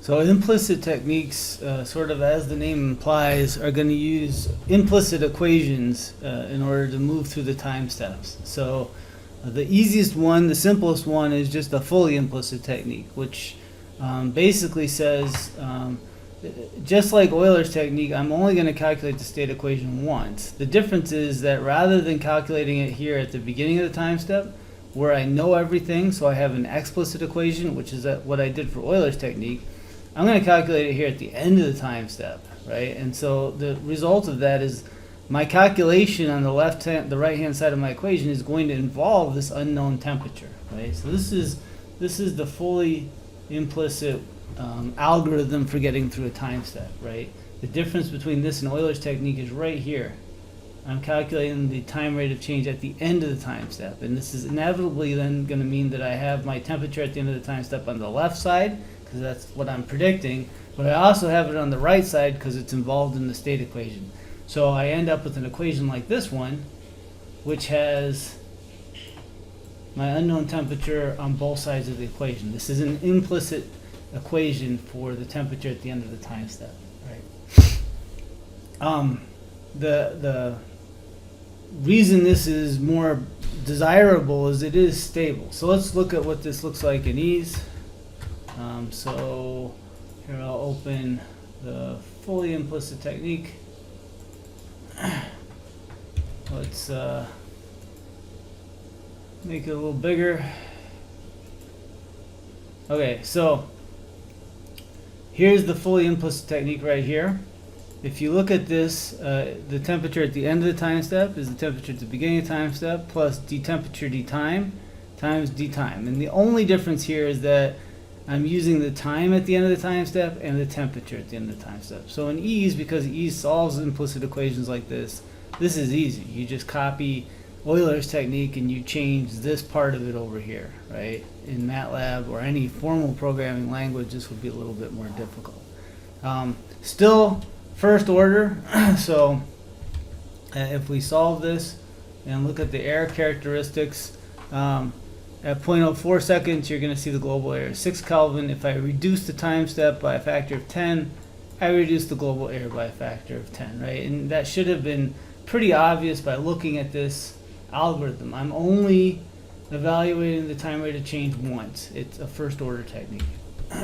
So implicit techniques, sort of as the name implies, are going to use implicit equations in order to move through the time steps. So the easiest one, the simplest one, is just a fully implicit technique, which basically says, just like Euler's technique, I'm only going to calculate the state equation once. The difference is that rather than calculating it here at the beginning of the time step, where I know everything, so I have an explicit equation, which is what I did for Euler's technique, I'm going to calculate it here at the end of the time step, right? And so the result of that is my calculation on the the right-hand side of my equation is going to involve this unknown temperature, right? So this is the fully implicit algorithm for getting through a time step, right? The difference between this and Euler's technique is right here. I'm calculating the time rate of change at the end of the time step, and this is inevitably then going to mean that I have my temperature at the end of the time step on the left side, because that's what I'm predicting, but I also have it on the right side because it's involved in the state equation. So I end up with an equation like this one, which has my unknown temperature on both sides of the equation. This is an implicit equation for the temperature at the end of the time step, right? The reason this is more desirable is it is stable. So let's look at what this looks like in ease. So here I'll open the fully implicit technique. Let's make it a little bigger. Okay, so here's the fully implicit technique right here. If you look at this, the temperature at the end of the time step is the temperature at the beginning of the time step plus d temperature d time times d time. And the only difference here is that I'm using the time at the end of the time step and the temperature at the end of the time step. So in ease, because ease solves implicit equations like this is easy. You just copy Euler's technique and you change this part of it over here, right? In MATLAB or any formal programming language, this would be a little bit more difficult. Still first order, so if we solve this and look at the error characteristics, at 0.04 seconds, you're going to see the global error is 6 Kelvin. If I reduce the time step by a factor of 10, I reduce the global error by a factor of 10, right? And that should have been pretty obvious by looking at this algorithm. I'm only evaluating the time rate of change once. It's a first order technique.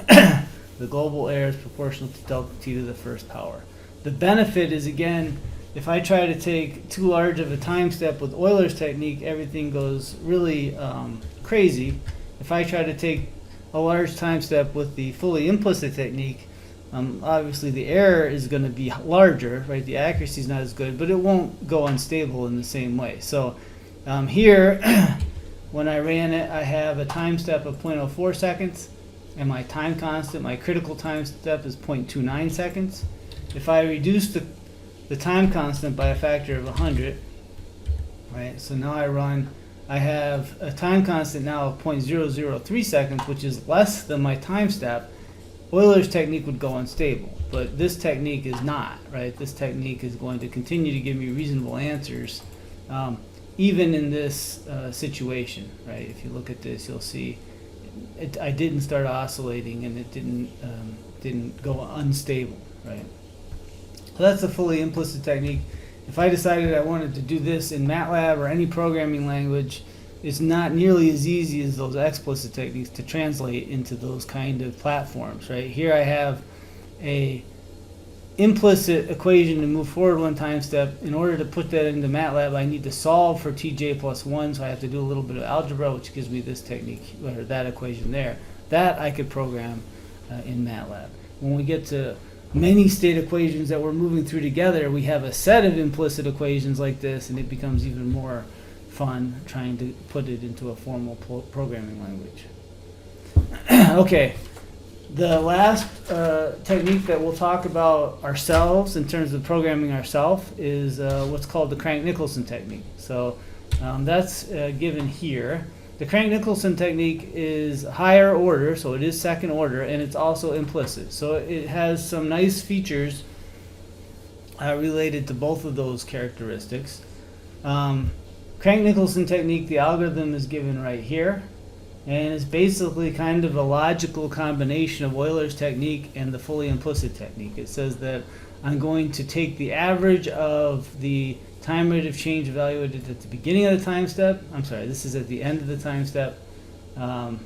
The global error is proportional to delta t to the first power. The benefit is, again, if I try to take too large of a time step with Euler's technique, everything goes really crazy. If I try to take a large time step with the fully implicit technique, obviously the error is going to be larger, right? The accuracy is not as good, but it won't go unstable in the same way. So here, when I ran it, I have a time step of 0.04 seconds, and my time constant, my critical time step, is 0.29 seconds. If I reduce the time constant by a factor of 100, right? So now I have a time constant now of 0.003 seconds, which is less than my time step. Euler's technique would go unstable, but this technique is not, right? This technique is going to continue to give me reasonable answers, even in this situation, right? If you look at this, you'll see I didn't start oscillating, and it didn't go unstable, right? So that's a fully implicit technique. If I decided I wanted to do this in MATLAB or any programming language, it's not nearly as easy as those explicit techniques to translate into those kind of platforms, right? Here I have a implicit equation to move forward one time step. In order to put that into MATLAB, I need to solve for tj plus 1, so I have to do a little bit of algebra, which gives me this technique, or that equation there. That I could program in MATLAB. When we get to many state equations that we're moving through together, we have a set of implicit equations like this, and it becomes even more fun trying to put it into a formal programming language. Okay, the last technique that we'll talk about ourselves in terms of programming ourselves is what's called the Crank-Nicholson technique. So that's given here. The Crank-Nicholson technique is higher order, so it is second order, and it's also implicit. So it has some nice features related to both of those characteristics. Crank-Nicholson technique, the algorithm is given right here. and it's basically kind of a logical combination of Euler's technique and the fully implicit technique. It says that I'm going to take the average of the time rate of change evaluated at the beginning of the time step. I'm sorry, this is at the end of the time step. Actually,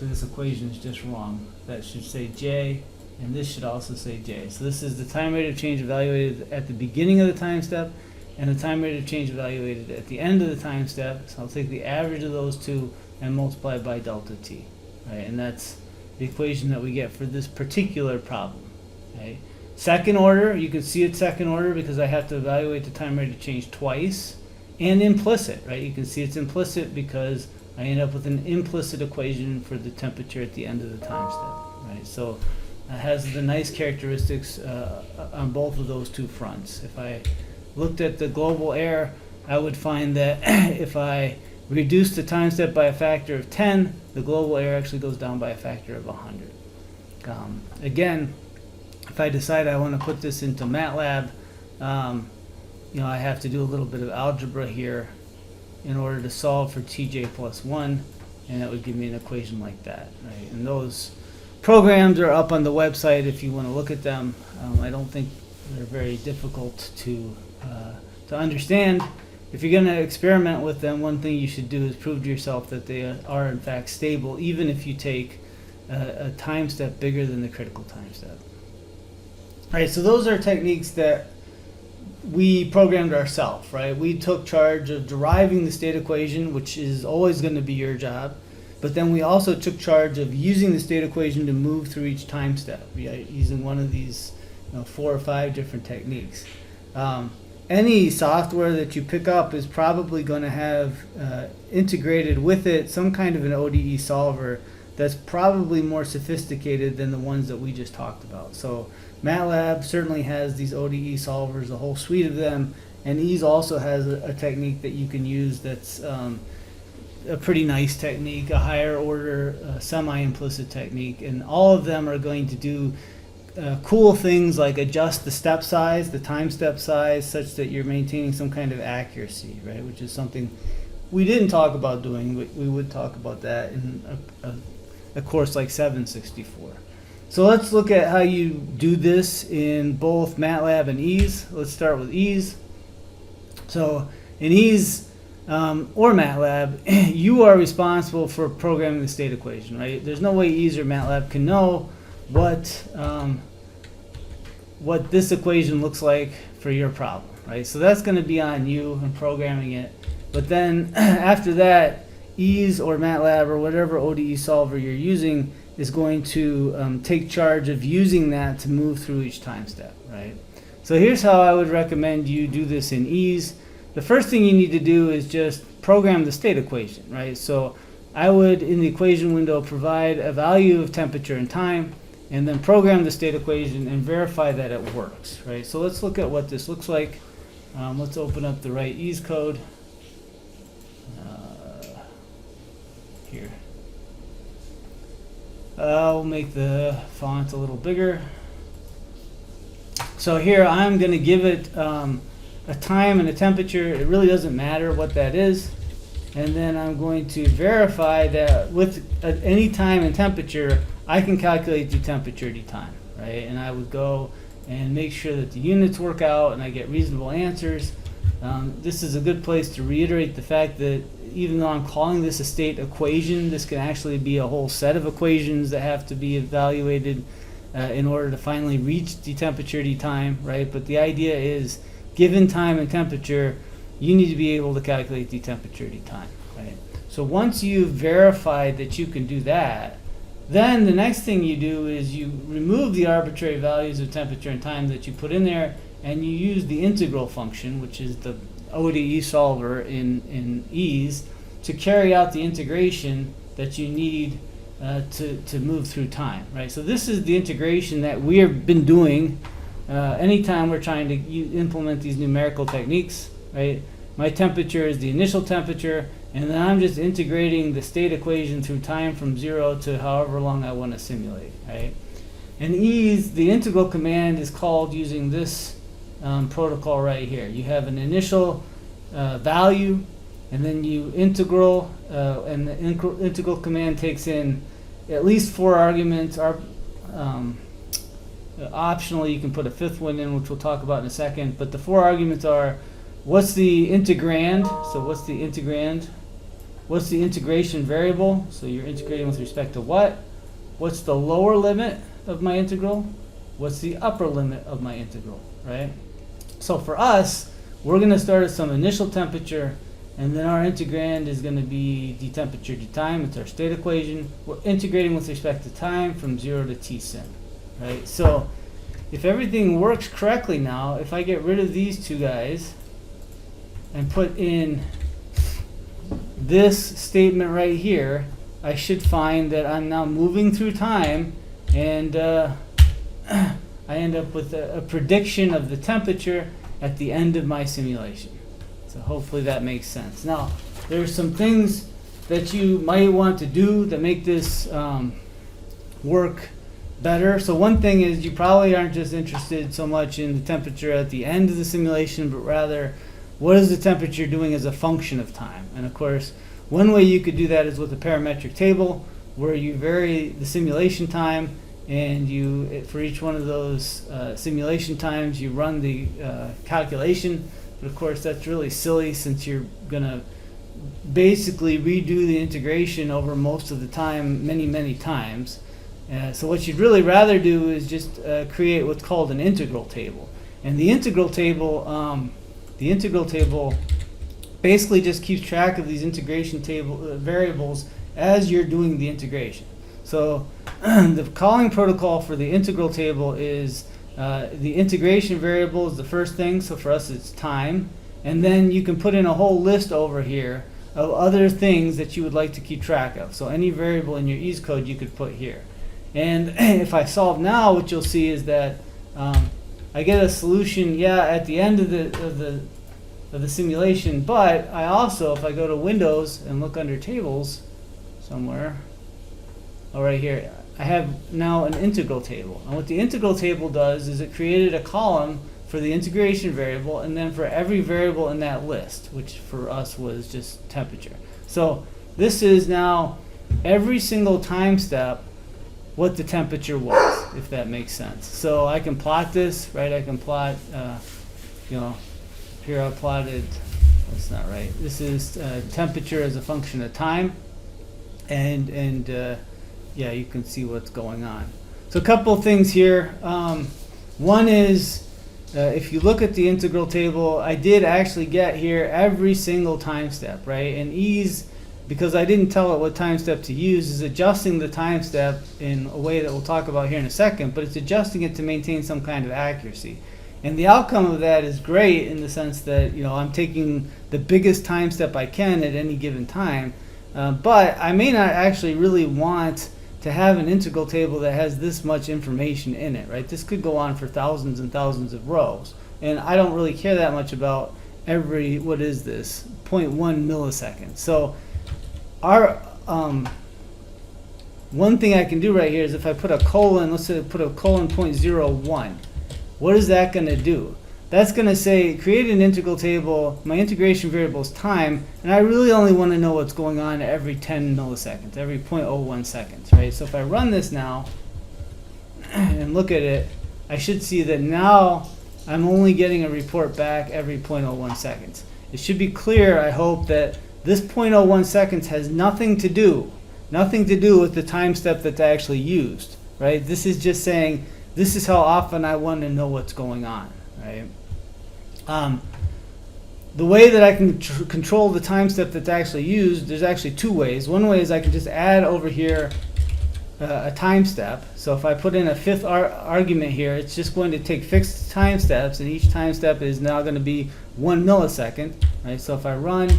this equation is just wrong. That should say J, and this should also say J. So this is the time rate of change evaluated at the beginning of the time step, and the time rate of change evaluated at the end of the time step. So I'll take the average of those two and multiply by delta t, right? And that's the equation that we get for this particular problem, okay? Second order, you can see it's second order because I have to evaluate the time rate of change twice, and implicit, right? You can see it's implicit because I end up with an implicit equation for the temperature at the end of the time step, right? So it has the nice characteristics on both of those two fronts. If I looked at the global air, I would find that if I reduce the time step by a factor of 10, the global air actually goes down by a factor of 100. Again, if I decide I want to put this into MATLAB, I have to do a little bit of algebra here in order to solve for tj plus 1, and that would give me an equation like that, right? And those programs are up on the website if you want to look at them. I don't think they're very difficult to understand. If you're going to experiment with them, one thing you should do is prove to yourself that they are in fact stable, even if you take a time step bigger than the critical time step. All right, so those are techniques that we programmed ourselves, right? We took charge of deriving the state equation, which is always going to be your job, but then we also took charge of using the state equation to move through each time step, right? Using one of these 4 or 5 different techniques. Any software that you pick up is probably going to have integrated with it some kind of an ODE solver that's probably more sophisticated than the ones that we just talked about. So MATLAB certainly has these ODE solvers, a whole suite of them, and Ease also has a technique that you can use that's a pretty nice technique, a higher order semi-implicit technique, and all of them are going to do cool things like adjust the step size, the time step size, such that you're maintaining some kind of accuracy, right? Which is something we didn't talk about doing, but we would talk about that in a course like 764. So let's look at how you do this in both MATLAB and Ease. Let's start with Ease. So in Ease or MATLAB, you are responsible for programming the state equation, right? There's no way Ease or MATLAB can know what this equation looks like for your problem, right? So that's going to be on you and programming it. But then after that, Ease or MATLAB or whatever ODE solver you're using is going to take charge of using that to move through each time step, right? So here's how I would recommend you do this in Ease. The first thing you need to do is just program the state equation, right? So I would, in the equation window, provide a value of temperature and time, and then program the state equation and verify that it works, right? So let's look at what this looks like. Let's open up the right Ease code. Here. We'll make the font a little bigger. So here I'm going to give it a time and a temperature. It really doesn't matter what that is. And then I'm going to verify that with any time and temperature, I can calculate the temperature at time, right? And I would go and make sure that the units work out and I get reasonable answers. This is a good place to reiterate the fact that even though I'm calling this a state equation, this can actually be a whole set of equations that have to be evaluated in order to finally reach the temperature at time, right? But the idea is, given time and temperature, you need to be able to calculate the temperature at time, right? So once you've verified that you can do that, then the next thing you do is you remove the arbitrary values of temperature and time that you put in there, and you use the integral function, which is the ODE solver in Ease, to carry out the integration that you need to move through time, right? So this is the integration that we have been doing anytime we're trying to implement these numerical techniques, right? My temperature is the initial temperature, and then I'm just integrating the state equation through time from 0 to however long I want to simulate, right? In Ease, the integral command is called using this protocol right here. You have an initial value, and then you integral, and the integral command takes in at least 4 arguments. Optionally, you can put a 5th one in, which we'll talk about in a second. But the 4 arguments are, what's the integrand? So what's the integrand? What's the integration variable? So you're integrating with respect to what? What's the lower limit of my integral? What's the upper limit of my integral, right? So for us, we're going to start at some initial temperature, and then our integrand is going to be d temperature d time. It's our state equation. We're integrating with respect to time from 0 to t sim, right? So if everything works correctly now, if I get rid of these 2 guys and put in this statement right here, I should find that I'm now moving through time, and I end up with a prediction of the temperature at the end of my simulation. So hopefully that makes sense. Now, there's some things that you might want to do that make this work better. So one thing is, you probably aren't just interested so much in the temperature at the end of the simulation, but rather, what is the temperature doing as a function of time? And of course, one way you could do that is with a parametric table, where you vary the simulation time, and you, for each one of those simulation times, you run the calculation. But of course, that's really silly, since you're going to basically redo the integration over most of the time, many times. So what you'd really rather do is just create what's called an integral table. And the integral table basically just keeps track of these integration table variables as you're doing the integration. So the calling protocol for the integral table is the integration variable is the first thing. So for us, it's time. And then you can put in a whole list over here of other things that you would like to keep track of. So any variable in your ease code you could put here. And if I solve now, what you'll see is that I get a solution, at the end of the simulation. But I also, if I go to Windows and look under Tables somewhere, right here, I have now an integral table. And what the integral table does is it created a column for the integration variable, and then for every variable in that list, which for us was just temperature. So this is now every single time step what the temperature was, if that makes sense. So I can plot this, right? I can plot, here I plotted, that's not right. This is temperature as a function of time, and you can see what's going on. So a couple of things here. One is, if you look at the integral table, I did actually get here every single time step, right? And ease, because I didn't tell it what time step to use, is adjusting the time step in a way that we'll talk about here in a second, but it's adjusting it to maintain some kind of accuracy. And the outcome of that is great in the sense that, I'm taking the biggest time step I can at any given time, but I may not actually really want to have an integral table that has this much information in it, right? This could go on for thousands and thousands of rows, and I don't really care that much about every, what is this, 0.1 millisecond. So our one thing I can do right here is, if I put a colon, let's say I put a colon 0.01, what is that going to do? That's going to say, create an integral table, my integration variable is time, and I really only want to know what's going on every 10 milliseconds, every 0.01 seconds, right? So if I run this now and look at it, I should see that now I'm only getting a report back every 0.01 seconds. It should be clear, I hope, that this 0.01 seconds has nothing to do with the time step that's actually used, right? This is just saying, this is how often I want to know what's going on, right? The way that I can control the time step that's actually used, there's actually 2 ways. One way is I can just add over here a time step. So if I put in a 5th argument here, it's just going to take fixed time steps, and each time step is now going to be 1 millisecond, right? So if I run,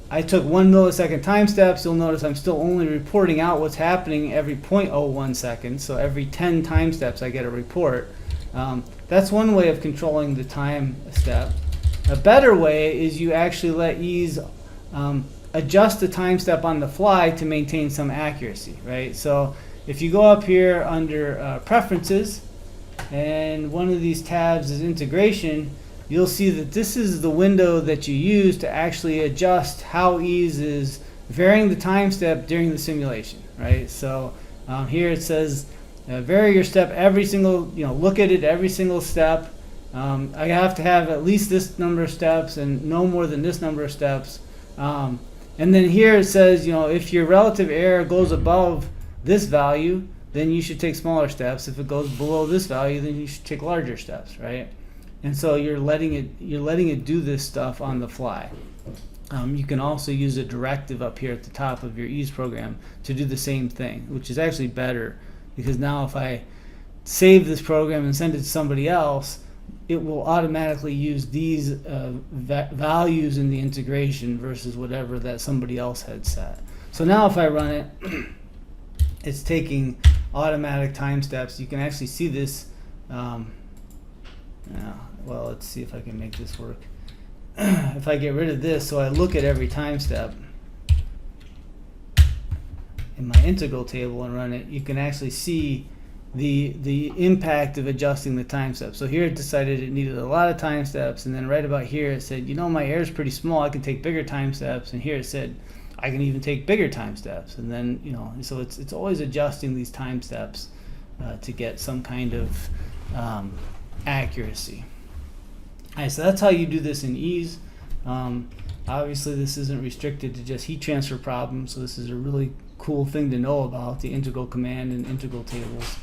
I took 1 millisecond time steps. You'll notice I'm still only reporting out what's happening every 0.01 seconds. So every 10 time steps I get a report. That's one way of controlling the time step. A better way is you actually let ease adjust the time step on the fly to maintain some accuracy, right? So if you go up here under preferences, and one of these tabs is integration, you'll see that this is the window that you use to actually adjust how ease is varying the time step during the simulation, right? So here it says vary your step every single, look at it every single step. I have to have at least this number of steps and no more than this number of steps. And then here it says, if your relative error goes above this value, then you should take smaller steps. If it goes below this value, then you should take larger steps, right? And so you're letting it do this stuff on the fly. You can also use a directive up here at the top of your ease program to do the same thing, which is actually better, because now if I save this program and send it to somebody else, it will automatically use these values in the integration versus whatever that somebody else had set. So now if I run it, it's taking automatic time steps. You can actually see this. Well, let's see if I can make this work. If I get rid of this, so I look at every time step in my integral table and run it, you can actually see the impact of adjusting the time steps. So here it decided it needed a lot of time steps, and then right about here it said, my error is pretty small, I can take bigger time steps, and here it said I can even take bigger time steps. And then so it's always adjusting these time steps to get some kind of accuracy. All right, so that's how you do this in ease. Obviously this isn't restricted to just heat transfer problems, so this is a really cool thing to know about, the integral command and integral tables.